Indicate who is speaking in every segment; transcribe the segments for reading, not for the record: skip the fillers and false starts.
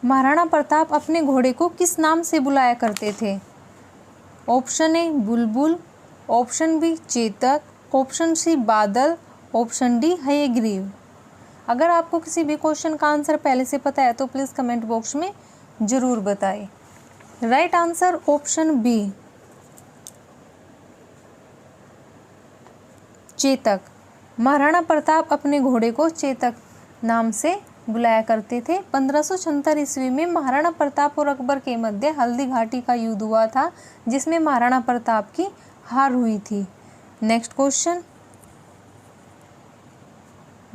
Speaker 1: महाराणा प्रताप अपने घोड़े को किस नाम से बुलाया करते थे? Option A Bulbul, option B Chetak, option C Badal, option D Hayagriva. अगर आपको किसी भी क्वेश्चन का आंसर पहले से पता है तो प्लीज़ कमेंट बॉक्स में ज़रूर बताएं। Right answer option B Chetak. Maharana Pratap अपने घोड़े को चेतक नाम से बुलाया करते थे। 1576 ईस्वी में महाराणा प्रताप और अकबर के मध्य हल्दी घाटी का युद्ध हुआ था, जिसमें महाराणा प्रताप की हार हुई थी। नेक्स्ट क्वेश्चन,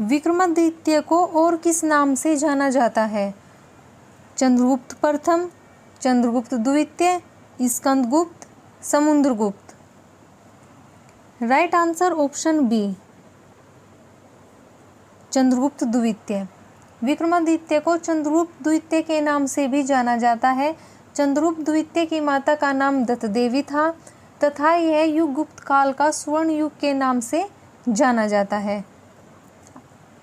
Speaker 1: विक्रमादित्य को और किस नाम से जाना जाता है? चंद्रगुप्त प्रथम, चंद्रगुप्त द्वितीय, Skandagupta, Samudragupta. Right answer option B Chandragupta द्वितीय। विक्रमादित्य को चंद्रगुप्त द्वितीय के नाम से भी जाना जाता है। चंद्रगुप्त द्वितीय की माता का नाम दत्तदेवी था तथा यह युग गुप्त काल का स्वर्ण युग के नाम से जाना जाता है।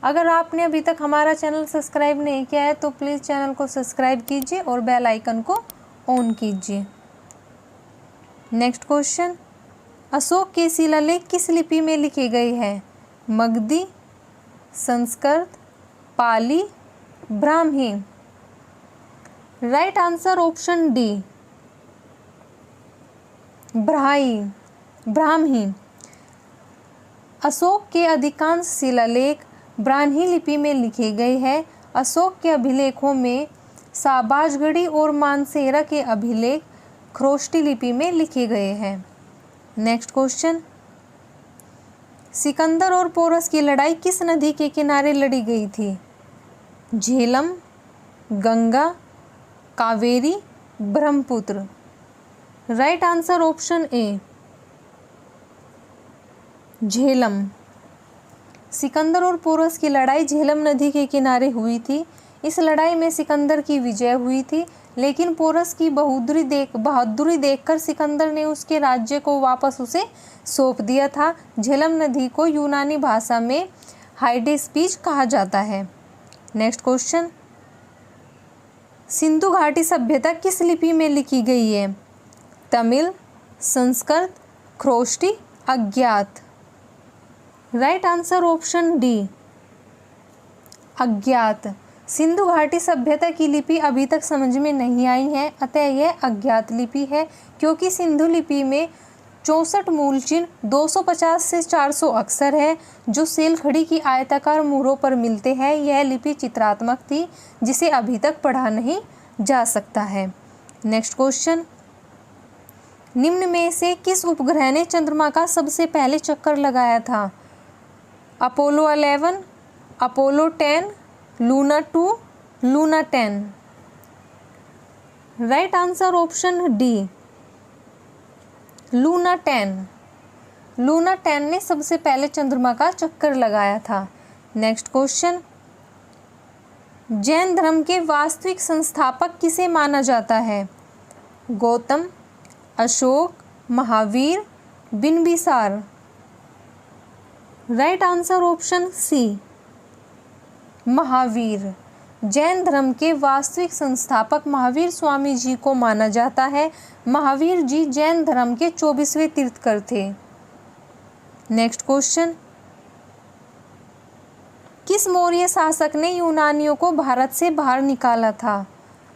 Speaker 1: अगर आपने अभी तक हमारा चैनल सब्सक्राइब नहीं किया है तो प्लीज़ चैनल को सब्सक्राइब कीजिए और बेल आइकन को ऑन कीजिए। नेक्स्ट क्वेश्चन, अशोक के शिलालेख किस लिपि में लिखे गए हैं? Magadhi, Sanskrit, Pali, Brahmi. Right answer option D Brahmi. Ashoka के अधिकांश शिलालेख ब्राह्मी लिपि में लिखे गए हैं। अशोक के अभिलेखों में शाहबाजगढ़ी और मानसेरा के अभिलेख खरोष्टी लिपि में लिखे गए हैं। नेक्स्ट क्वेश्चन, सिकंदर और पोरस की लड़ाई किस नदी के किनारे लड़ी गई थी? Jhelum, Ganga, Kaveri, Brahmaputra. Right answer option ए झेलम। सिकंदर और पोरस की लड़ाई झेलम नदी के किनारे हुई थी। इस लड़ाई में सिकंदर की विजय हुई थी, लेकिन पोरस की बहादुरी देखकर सिकंदर ने उसके राज्य को वापस उसे सौंप दिया था। झेलम नदी को यूनानी भाषा में हाइडेस्पीच कहा जाता है। नेक्स्ट क्वेश्चन, सिंधु घाटी सभ्यता किस लिपि में लिखी गई है? तमिल, संस्कृत, खरोष्टी, अज्ञात। राइट आंसर ऑप्शन डी अज्ञात। सिंधु घाटी सभ्यता की लिपि अभी तक समझ में नहीं आई है, अतः यह अज्ञात लिपि है, क्योंकि सिंधु लिपि में 64 मूल चिन्ह, 250 से 400 अक्षर है जो सेलखड़ी की आयताकार मुहरों पर मिलते हैं। यह लिपि चित्रात्मक थी, जिसे अभी तक पढ़ा नहीं जा सकता है। नेक्स्ट क्वेश्चन, निम्न में से किस उपग्रह ने चंद्रमा का सबसे पहले चक्कर लगाया था? Apollo 11, Apollo 10, Luna 2, Luna 10। Right answer option D Luna 10। Luna 10 ने सबसे पहले चंद्रमा का चक्कर लगाया था। नेक्स्ट क्वेश्चन, जैन धर्म के वास्तविक संस्थापक किसे माना जाता है? Gautam, Ashoka, Mahavira, Bimbisara. Right answer option C Mahavira. Jain धर्म के वास्तविक संस्थापक महावीर स्वामी जी को माना जाता है। महावीर जी जैन धर्म के 24वें तीर्थकर थे। नेक्स्ट क्वेश्चन, किस मौर्य शासक ने यूनानियों को भारत से बाहर निकाला था?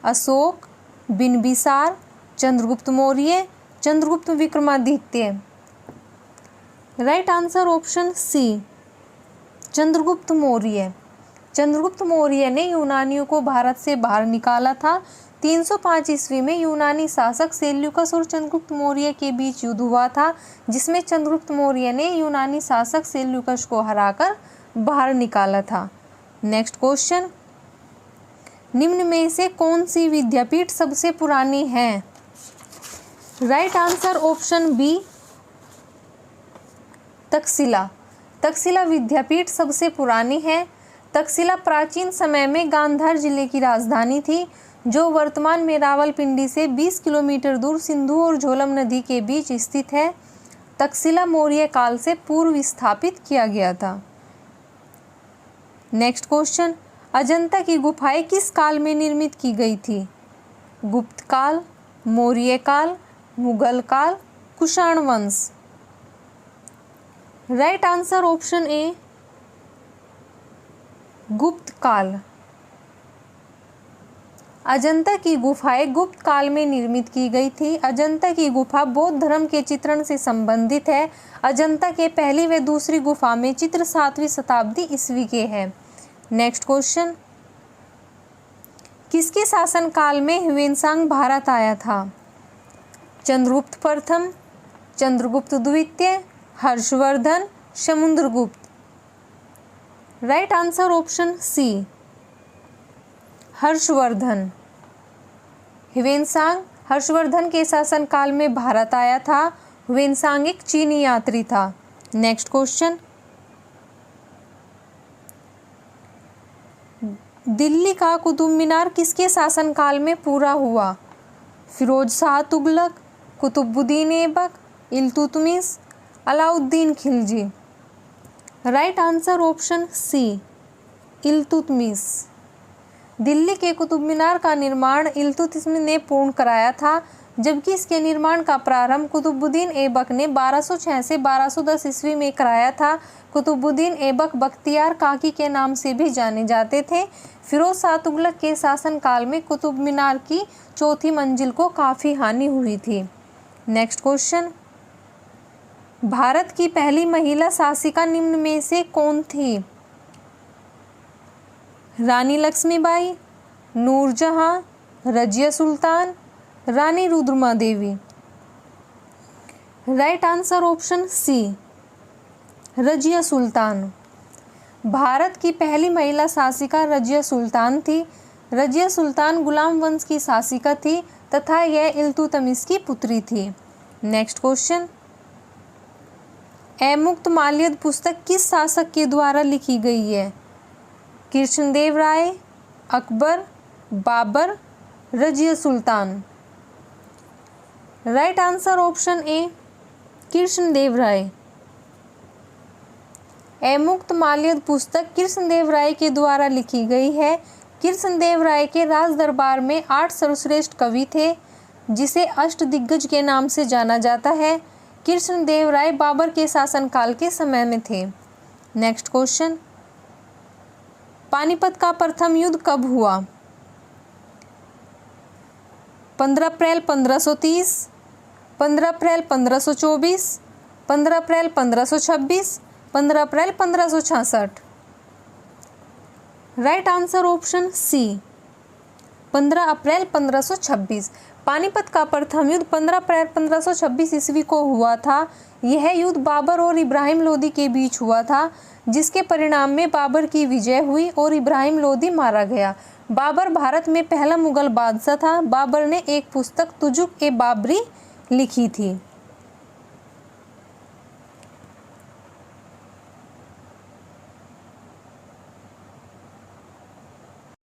Speaker 1: Ashoka, Bimbisara, Chandragupta Maurya, Chandragupta Vikramaditya. Right answer option C Chandragupta Maurya. Chandragupta Maurya ने यूनानियों को भारत से बाहर निकाला था। 305 ईस्वी में यूनानी शासक सेल्यूकस और चंद्रगुप्त मौर्य के बीच युद्ध हुआ था, जिसमें चंद्रगुप्त मौर्य ने यूनानी शासक सेल्यूकस को हराकर बाहर निकाला था। नेक्स्ट क्वेश्चन, निम्न में से कौन सी विद्यापीठ सबसे पुरानी है? Right answer option B Takshashila. Takshashila विद्यापीठ सबसे पुरानी है। तक्षशिला प्राचीन समय में गांधार जिले की राजधानी थी, जो वर्तमान में रावलपिंडी से 20 किलोमीटर दूर सिंधु और झेलम नदी के बीच स्थित है। तक्षशिला मौर्य काल से पूर्व स्थापित किया गया था। नेक्स्ट क्वेश्चन, अजंता की गुफाएं किस काल में निर्मित की गई थी? गुप्त काल, मौर्य काल, मुगल काल, कुषाण वंश। राइट आंसर ऑप्शन ए गुप्त काल। अजंता की गुफाएं गुप्त काल में निर्मित की गई थी। अजंता की गुफा बौद्ध धर्म के चित्रण से संबंधित है। अजंता के पहली व दूसरी गुफा में चित्र 7वीं शताब्दी ईस्वी के हैं। नेक्स्ट क्वेश्चन, किसके शासन काल में ह्वेनसांग भारत आया था? चंद्रगुप्त प्रथम, चंद्रगुप्त द्वितीय, Harshavardhana, Samudragupta. Right answer option C Harshavardhana. Xuanzang Harshavardhana के शासन काल में भारत आया था। ह्वेनसांग एक चीनी यात्री था। नेक्स्ट क्वेश्चन, दिल्ली का कुतुब मीनार किसके शासन काल में पूरा हुआ? Firoz Shah Tughlaq, Qutubuddin Aibak, Iltutmish, Alauddin Khilji. Right answer option C Iltutmish. Delhi के कुतुब मीनार का निर्माण इल्तुतमिश ने पूर्ण कराया था, जबकि इसके निर्माण का प्रारंभ कुतुबुद्दीन ऐबक ने 1206 से 1210 ईस्वी में कराया था। कुतुबुद्दीन ऐबक बख्तियार काकी के नाम से भी जाने जाते थे। फिरोज शाह तुगलक के शासन काल में कुतुब मीनार की चौथी मंजिल को काफ़ी हानि हुई थी। नेक्स्ट क्वेश्चन, भारत की पहली महिला शासिका निम्न में से कौन थी? Rani Lakshmibai, Noorjahan, Razia Sultan, Rani Rudrama Devi. Right answer option C Razia Sultan. Bharat की पहली महिला शासिका रजिया सुल्तान थी। रजिया सुल्तान गुलाम वंश की शासिका थी तथा यह इल्तुतमिश की पुत्री थी। नेक्स्ट क्वेश्चन, मुक्तमाल्यद पुस्तक किस शासक के द्वारा लिखी गई है? Krishnadeva Raya, Akbar, Babur, Razia Sultan. Right answer option A Krishnadeva Raya. Amuktamalyada पुस्तक कृष्णदेव राय के द्वारा लिखी गई है। कृष्णदेव राय के राज दरबार में 8 सर्वश्रेष्ठ कवि थे, जिसे अष्टदिग्गज के नाम से जाना जाता है। कृष्णदेव राय बाबर के शासनकाल के समय में थे। नेक्स्ट क्वेश्चन, पानीपत का प्रथम युद्ध कब हुआ? 15 अप्रैल 1530, 15 अप्रैल 1524, 15 अप्रैल 1526, 15 अप्रैल 1566। राइट आंसर ऑप्शन सी 15 अप्रैल 1526। पानीपत का प्रथम युद्ध 15 अप्रैल 1526 ईस्वी को हुआ था। यह युद्ध बाबर और इब्राहिम लोदी के बीच हुआ था, जिसके परिणाम में बाबर की विजय हुई और इब्राहिम लोदी मारा गया। बाबर भारत में पहला मुगल बादशाह था। बाबर ने एक पुस्तक तुजुक ए बाबरी लिखी थी।